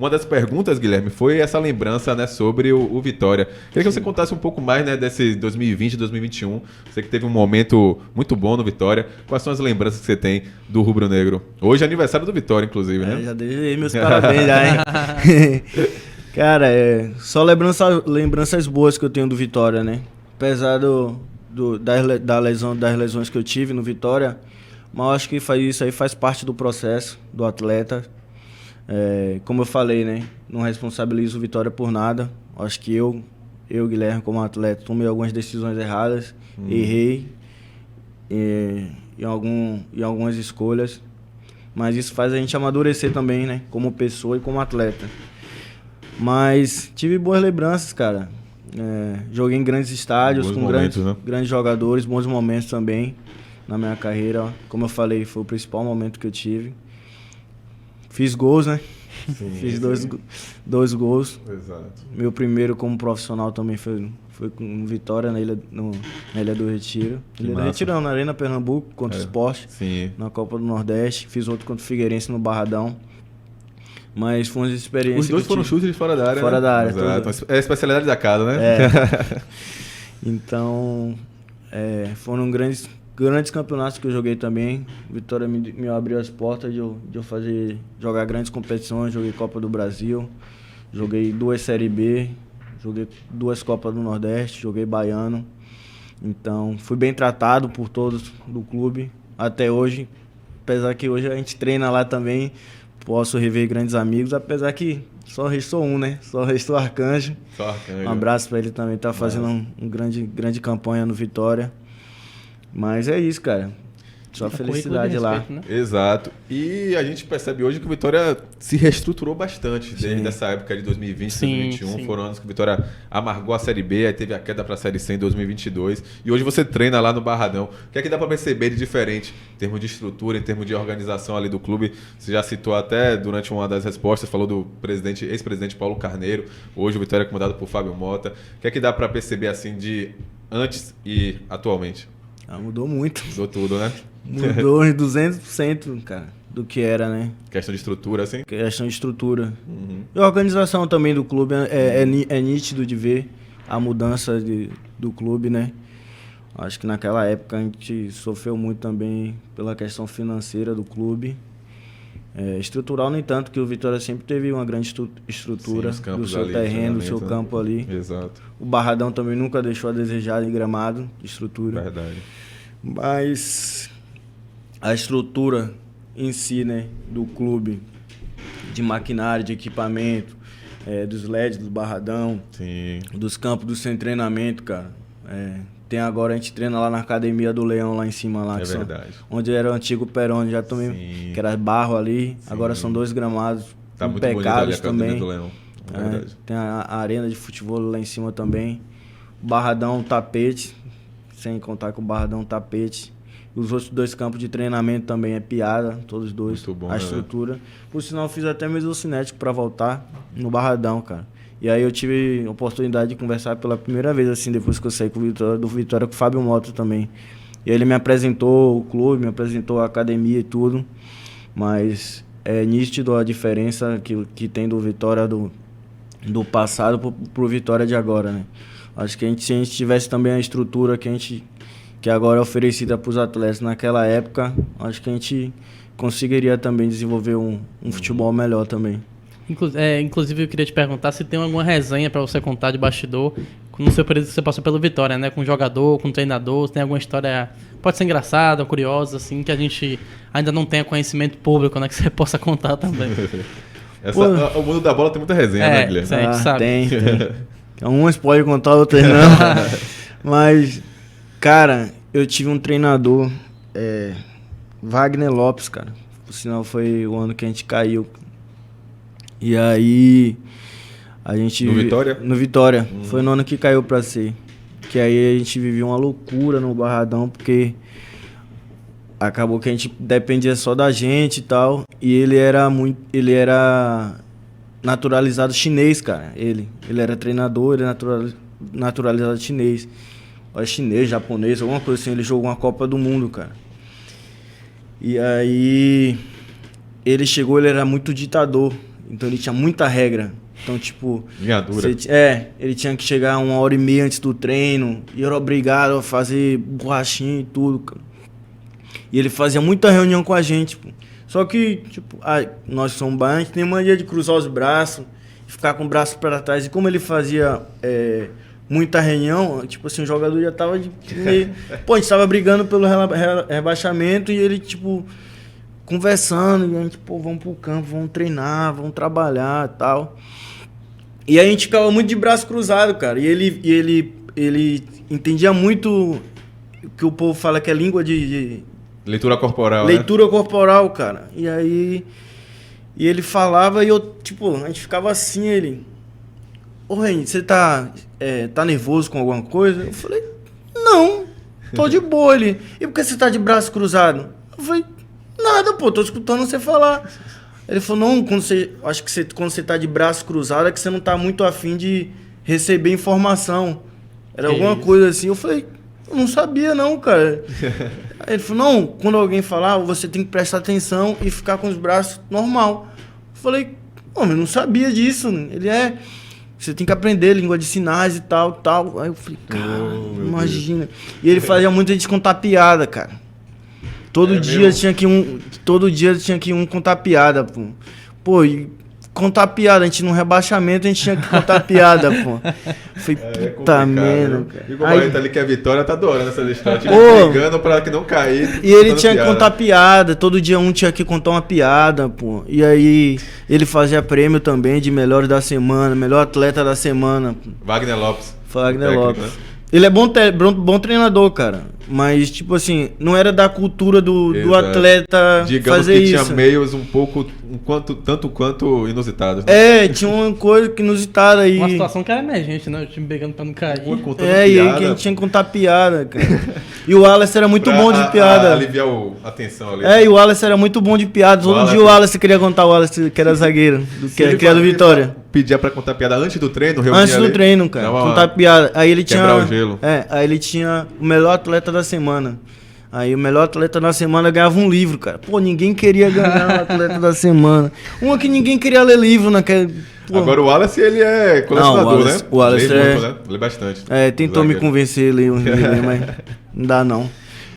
uma das perguntas, Guilherme, foi essa lembrança, né, sobre o Vitória. Queria que você contasse um pouco mais, né, desse 2020, 2021. Você que teve um momento muito bom no Vitória. Quais são as lembranças que você tem do Rubro Negro? Hoje é aniversário do Vitória, inclusive, né? Já dei meus parabéns, já, hein? Cara, só lembranças boas que eu tenho do Vitória, né? Apesar das lesões que eu tive no Vitória, mas eu acho que isso aí faz parte do processo do atleta. Como eu falei, né? Não responsabilizo o Vitória por nada. Eu acho que eu, Guilherme, como atleta, tomei algumas decisões erradas, errei em algumas escolhas, mas isso faz a gente amadurecer também, né? Como pessoa e como atleta. Mas tive boas lembranças, cara. Joguei em grandes estádios, bons com momentos, grandes jogadores, bons momentos também na minha carreira. Como eu falei, foi o principal momento que eu tive. Fiz gols, né? Sim, Fiz dois gols. Exato. Meu primeiro como profissional também foi com Vitória na Ilha do Retiro. Ilha do Retiro não, na Arena Pernambuco, contra o Sport. Sim. Na Copa do Nordeste. Fiz outro contra o Figueirense no Barradão. Mas foi uma experiência. Os dois foram chutes de fora da área. Fora da área. Exato. É a especialidade da casa, né? Então, foram grandes campeonatos que eu joguei também. Vitória me abriu as portas de eu jogar grandes competições. Joguei Copa do Brasil, joguei 2 Série B, joguei 2 Copas do Nordeste, joguei Baiano. Então, fui bem tratado por todos do clube até hoje. Apesar que hoje a gente treina lá também. Posso rever grandes amigos, apesar que só restou um, né? Só restou Arcanjo. Um abraço para ele também, tá fazendo um grande campanha no Vitória. Mas é isso, cara. Só felicidade lá. Respeito, né? Exato. E a gente percebe hoje que o Vitória se reestruturou bastante desde essa época de 2020, 2021. Sim. Foram anos que o Vitória amargou a Série B, aí teve a queda para a Série C em 2022. E hoje você treina lá no Barradão. O que é que dá para perceber de diferente em termos de estrutura, em termos de organização ali do clube? Você já citou até durante uma das respostas, falou do ex-presidente Paulo Carneiro. Hoje o Vitória é comandado por Fábio Mota. O que é que dá para perceber assim de antes e atualmente? Mudou muito. Mudou tudo, né? Mudou em 200%, cara, do que era, né? Questão de estrutura, assim? Questão de estrutura. E a organização também do clube é nítido de ver a mudança do clube, né? Acho que naquela época a gente sofreu muito também pela questão financeira do clube. Estrutural, no entanto, que o Vitória sempre teve uma grande estrutura. Sim, do seu terreno, do seu campo ali. Exato. O Barradão também nunca deixou a desejar em gramado, de estrutura. Verdade. Mas a estrutura em si, né, do clube, de maquinário, de equipamento, dos LEDs do Barradão, sim, dos campos do sem treinamento, cara. Tem agora, a gente treina lá na Academia do Leão, lá em cima, lá. Verdade. Onde era o antigo Peroni, já também, que era barro ali. Sim. Agora são 2 gramados impecáveis também. Do Leão. Verdade. Tem a arena de futebol lá em cima também. O Barradão, tapete, sem contar com o Barradão, tapete. E os outros 2 campos de treinamento também é piada, todos 2. Muito bom, a estrutura. Por sinal, eu fiz até mesmo cinético para voltar no Barradão, cara. E aí eu tive a oportunidade de conversar pela primeira vez, assim, depois que eu saí do Vitória, com o Fábio Mota também. E aí ele me apresentou o clube, me apresentou a academia e tudo. Mas é nítido a diferença que tem do Vitória do passado pro Vitória de agora, né? Acho que se a gente tivesse também a estrutura que agora é oferecida para os atletas naquela época, acho que a gente conseguiria também desenvolver um futebol melhor também. Inclusive, eu queria te perguntar se tem alguma resenha para você contar de bastidor no seu período que você passou pelo Vitória, né? Com jogador, com treinador, se tem alguma história, pode ser engraçada, curiosa, assim, que a gente ainda não tenha conhecimento público, né? Que você possa contar também. O mundo da bola tem muita resenha, né, Guilherme? A gente sabe. Tem. Umas pode contar, outras não. Mas, cara, eu tive um treinador, Wagner Lopes, cara. Por sinal, foi o ano que a gente caiu. E aí, a gente... No Vitória? No Vitória. Foi no ano que caiu pra C. Que aí a gente vivia uma loucura no Barradão, porque acabou que a gente dependia só da gente e tal. E ele era naturalizado chinês, cara. Ele era treinador, ele era naturalizado chinês. Chinês, japonês, alguma coisa assim. Ele jogou uma Copa do Mundo, cara. E aí, ele chegou, ele era muito ditador. Então ele tinha muita regra. Então, tipo... Linha dura. Ele tinha que chegar 1h30 antes do treino. E eu era obrigado a fazer borrachinha e tudo, cara. E ele fazia muita reunião com a gente, pô. Só que, tipo, nós somos baianos, a gente tem mania de cruzar os braços e ficar com o braço para trás. E como ele fazia muita reunião, tipo assim, o jogador já tava meio... Pô, a gente tava brigando pelo rebaixamento e ele, tipo... conversando, e a gente, pô, vamos pro campo, vamos treinar, vamos trabalhar e tal. E aí a gente ficava muito de braço cruzado, cara. E ele entendia muito o que o povo fala que é língua de leitura corporal, leitura corporal, cara. E aí... E ele falava e eu, tipo, a gente ficava assim, ele... Ô, Reni, você tá nervoso com alguma coisa? Eu falei, não, tô de boa. Ele, e por que você tá de braço cruzado? Eu falei... Nada, pô, tô escutando você falar. Ele falou, não, acho que quando você tá de braço cruzado é que você não tá muito afim de receber informação. Era alguma coisa assim. Eu falei, eu não sabia não, cara. Aí ele falou, não, quando alguém falar, você tem que prestar atenção e ficar com os braços normal. Eu falei, pô, mas eu não sabia disso. Ele você tem que aprender língua de sinais e tal. Aí eu falei, cara, imagina. Deus. E ele fazia muita gente contar piada, cara. Todo dia tinha que um contar piada, pô. Pô, e contar piada, a gente no rebaixamento, a gente tinha que contar piada, pô. Falei, puta merda, cara. E o Barreto ali que a Vitória tá adorando essa história, brigando pra que não cair. E ele tinha que contar piada, todo dia um tinha que contar uma piada, pô. E aí ele fazia prêmio também de melhores da semana, melhor atleta da semana. Wagner Lopes. Lopes. Né? Ele é bom treinador, cara. Mas, tipo assim, não era da cultura do atleta. Digamos fazer que isso. Tinha meios um pouco, tanto quanto inusitados. Né? Tinha uma coisa inusitada aí. Uma situação que era emergente, né? O time brigando pra não cair. E aí que a gente tinha que contar piada, cara. E o Wallace era muito bom de piada. Aliviar a tensão ali. E o Wallace era muito bom de piada. Todo dia o Wallace queria contar, o Wallace que era zagueiro, que era do Vitória. Pedia pra contar piada antes do treino, Antes do treino, cara. Contar piada. Aí ele tinha... Quebrar o gelo. Aí ele tinha o melhor atleta da semana. Aí o melhor atleta da semana ganhava um livro, cara. Pô, ninguém queria ganhar o atleta da semana. Uma que ninguém queria ler livro naquele... Agora o Wallace, ele é colecionador, né? O Wallace lê muito, né? Lê bastante. Tentou me convencer a ler um livro, mas não dá não.